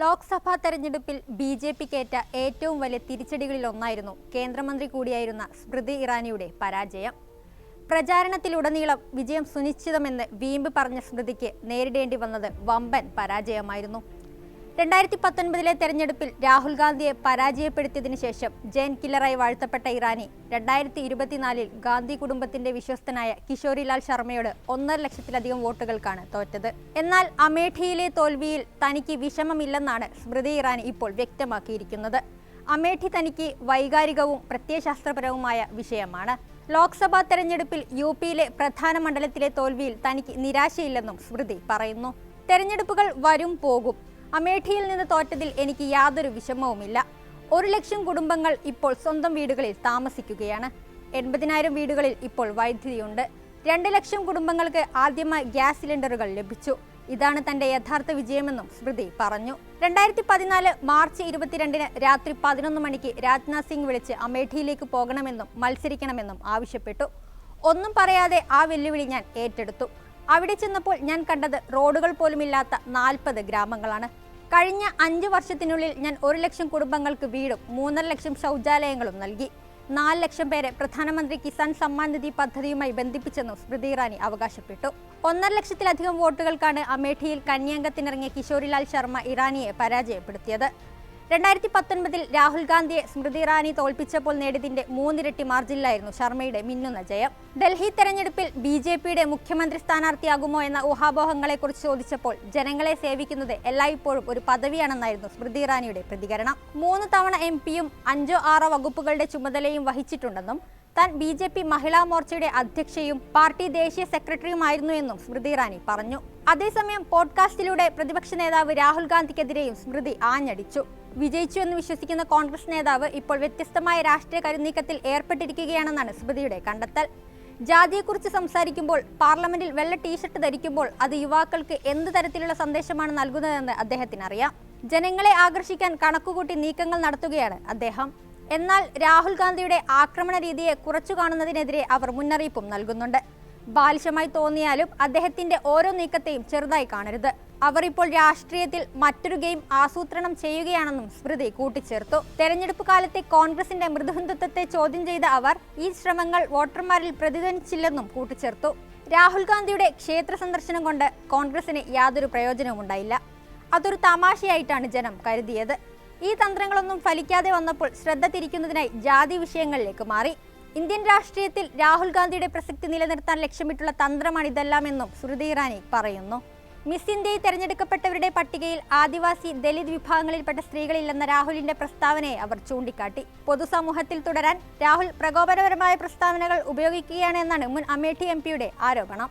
ലോക്സഭാ തെരഞ്ഞെടുപ്പിൽ ബി.ജെ.പിക്കേറ്റ ഏറ്റവും വലിയ തിരിച്ചടികളിലൊന്നായിരുന്നു കേന്ദ്രമന്ത്രി കൂടിയായിരുന്ന സ്മൃതി ഇറാനിയുടെ പരാജയം. പ്രചാരണത്തിലുടനീളം വിജയം സുനിശ്ചിതമെന്ന് വീമ്പ് പറഞ്ഞ സ്മൃതിക്ക് നേരിടേണ്ടി വന്നത് വമ്പൻ പരാജയമായിരുന്നു. 2019 തെരഞ്ഞെടുപ്പിൽ രാഹുൽ ഗാന്ധിയെ പരാജയപ്പെടുത്തിയതിനു ശേഷം ജെയിൻ കില്ലറായി വാഴ്ത്തപ്പെട്ട ഇറാനി 2024 ഗാന്ധി കുടുംബത്തിന്റെ വിശ്വസ്തനായ കിഷോരിലാൽ ശർമ്മയോട് 1.5 ലക്ഷത്തിലധികം വോട്ടുകൾക്കാണ് തോറ്റത്. എന്നാൽ അമേഠിയിലെ തോൽവിയിൽ തനിക്ക് വിഷമമില്ലെന്നാണ് സ്മൃതി ഇറാനി ഇപ്പോൾ വ്യക്തമാക്കിയിരിക്കുന്നത്. അമേഠി തനിക്ക് വൈകാരികവും പ്രത്യയശാസ്ത്രപരവുമായ വിഷയമാണ്. ലോക്സഭാ തെരഞ്ഞെടുപ്പിൽ യുപിയിലെ പ്രധാന മണ്ഡലത്തിലെ തോൽവിയിൽ തനിക്ക് നിരാശയില്ലെന്നും സ്മൃതി പറയുന്നു. തെരഞ്ഞെടുപ്പുകൾ വരും പോകും. അമേഠിയിൽ നിന്ന് തോറ്റതിൽ എനിക്ക് യാതൊരു വിഷമവുമില്ല. 1 ലക്ഷം കുടുംബങ്ങൾ ഇപ്പോൾ സ്വന്തം വീടുകളിൽ താമസിക്കുകയാണ്. 80,000 വീടുകളിൽ ഇപ്പോൾ വൈദ്യുതിയുണ്ട്. 2 ലക്ഷം കുടുംബങ്ങൾക്ക് ആദ്യമായി ഗ്യാസ് സിലിണ്ടറുകൾ ലഭിച്ചു. ഇതാണ് തന്റെ യഥാർത്ഥ വിജയമെന്നും സ്മൃതി പറഞ്ഞു. 2014 മാർച്ച് 22 രാത്രി 11 മണിക്ക് രാജ്നാഥ് സിംഗ് വിളിച്ച് അമേഠിയിലേക്ക് പോകണമെന്നും മത്സരിക്കണമെന്നും ആവശ്യപ്പെട്ടു. ഒന്നും പറയാതെ ആ വെല്ലുവിളി ഞാൻ ഏറ്റെടുത്തു. അവിടെ ചെന്നപ്പോൾ ഞാൻ കണ്ടത് റോഡുകൾ പോലുമില്ലാത്ത 40 ഗ്രാമങ്ങളാണ്. കഴിഞ്ഞ 5 വർഷത്തിനുള്ളിൽ ഞാൻ 1 ലക്ഷം കുടുംബങ്ങൾക്ക് വീടും 3.5 ലക്ഷം ശൗചാലയങ്ങളും നൽകി. 4 ലക്ഷം പേരെ പ്രധാനമന്ത്രി കിസാൻ സമ്മാൻ നിധി പദ്ധതിയുമായി ബന്ധിപ്പിച്ചെന്നും സ്മൃതി ഇറാനി അവകാശപ്പെട്ടു. 1.5 ലക്ഷത്തിലധികം വോട്ടുകൾക്കാണ് അമേഠിയിൽ കന്യാംഗത്തിനിറങ്ങിയ കിഷോരിലാൽ ശർമ്മ ഇറാനിയെ പരാജയപ്പെടുത്തിയത്. 2019 രാഹുൽ ഗാന്ധിയെ സ്മൃതി ഇറാനി തോൽപ്പിച്ചപ്പോൾ നേടിയതിന്റെ 3 ഇരട്ടി മാർജിനിലായിരുന്നു ശർമ്മയുടെ മിന്നുന്ന ജയം. ഡൽഹി തെരഞ്ഞെടുപ്പിൽ ബി.ജെ.പിയുടെ മുഖ്യമന്ത്രി സ്ഥാനാർത്ഥിയാകുമോ എന്ന ഊഹാപോഹങ്ങളെക്കുറിച്ച് ചോദിച്ചപ്പോൾ ജനങ്ങളെ സേവിക്കുന്നത് എല്ലായ്പ്പോഴും ഒരു പദവിയാണെന്നായിരുന്നു സ്മൃതി ഇറാനിയുടെ പ്രതികരണം. 3 തവണ MP-യും 5-6 വകുപ്പുകളുടെ ചുമതലയും വഹിച്ചിട്ടുണ്ടെന്നും താൻ ബി.ജെ.പി മഹിളാ മോർച്ചയുടെ അധ്യക്ഷയും പാർട്ടി ദേശീയ സെക്രട്ടറിയുമായിരുന്നു എന്നും സ്മൃതി ഇറാനി പറഞ്ഞു. അതേസമയം പോഡ്കാസ്റ്റിലൂടെ പ്രതിപക്ഷ നേതാവ് രാഹുൽ ഗാന്ധിക്കെതിരെയും സ്മൃതി ആഞ്ഞടിച്ചു. വിജയിച്ചു എന്ന് വിശ്വസിക്കുന്ന കോൺഗ്രസ് നേതാവ് ഇപ്പോൾ വ്യത്യസ്തമായ രാഷ്ട്രീയ കരുനീക്കത്തിൽ ഏർപ്പെട്ടിരിക്കുകയാണെന്നാണ് സ്മൃതിയുടെ കണ്ടെത്തൽ. ജാതിയെക്കുറിച്ച് സംസാരിക്കുമ്പോൾ, പാർലമെന്റിൽ വെള്ള ടീഷർട്ട് ധരിക്കുമ്പോൾ അത് യുവാക്കൾക്ക് എന്ത് തരത്തിലുള്ള സന്ദേശമാണ് നൽകുന്നതെന്ന് അദ്ദേഹത്തിനറിയാം. ജനങ്ങളെ ആകർഷിക്കാൻ കണക്കുകൂട്ടി നീക്കങ്ങൾ നടത്തുകയാണ് അദ്ദേഹം. എന്നാൽ രാഹുൽ ഗാന്ധിയുടെ ആക്രമണ രീതിയെ കുറച്ചു കാണുന്നതിനെതിരെ അവർ മുന്നറിയിപ്പും നൽകുന്നുണ്ട്. ബാലിശമായി തോന്നിയാലും അദ്ദേഹത്തിന്റെ ഓരോ നീക്കത്തെയും ചെറുതായി കാണരുത്. അവർ ഇപ്പോൾ രാഷ്ട്രീയത്തിൽ മറ്റൊരു ഗെയിം ആസൂത്രണം ചെയ്യുകയാണെന്നും സ്മൃതി കൂട്ടിച്ചേർത്തു. തെരഞ്ഞെടുപ്പ് കാലത്തെ കോൺഗ്രസിന്റെ മൃദുഹിന്ദുത്വത്തെ ചോദ്യം ചെയ്ത അവർ ഈ ശ്രമങ്ങൾ വോട്ടർമാരിൽ പ്രതിധ്വനിച്ചില്ലെന്നും കൂട്ടിച്ചേർത്തു. രാഹുൽ ഗാന്ധിയുടെ ക്ഷേത്ര സന്ദർശനം കൊണ്ട് കോൺഗ്രസിന് യാതൊരു പ്രയോജനവും ഉണ്ടായില്ല. അതൊരു തമാശയായിട്ടാണ് ജനം കരുതിയത്. ഈ തന്ത്രങ്ങളൊന്നും ഫലിക്കാതെ വന്നപ്പോൾ ശ്രദ്ധ തിരിക്കുന്നതിനായി ജാതി വിഷയങ്ങളിലേക്ക് മാറി. ഇന്ത്യൻ രാഷ്ട്രീയത്തിൽ രാഹുൽ ഗാന്ധിയുടെ പ്രസക്തി നിലനിർത്താൻ ലക്ഷ്യമിട്ടുള്ള തന്ത്രമാണിതെല്ലാമെന്നും സ്മൃതി ഇറാനി പറയുന്നു. മിസ് ഇന്ത്യയിൽ തെരഞ്ഞെടുക്കപ്പെട്ടവരുടെ പട്ടികയിൽ ആദിവാസി, ദലിത് വിഭാഗങ്ങളിൽപ്പെട്ട സ്ത്രീകളില്ലെന്ന രാഹുലിന്റെ പ്രസ്താവനയെ അവർ ചൂണ്ടിക്കാട്ടി. പൊതുസമൂഹത്തിൽ തുടരാൻ രാഹുൽ പ്രകോപനപരമായ പ്രസ്താവനകൾ ഉപയോഗിക്കുകയാണെന്നാണ് മുൻ അമേഠി MP-യുടെ ആരോപണം.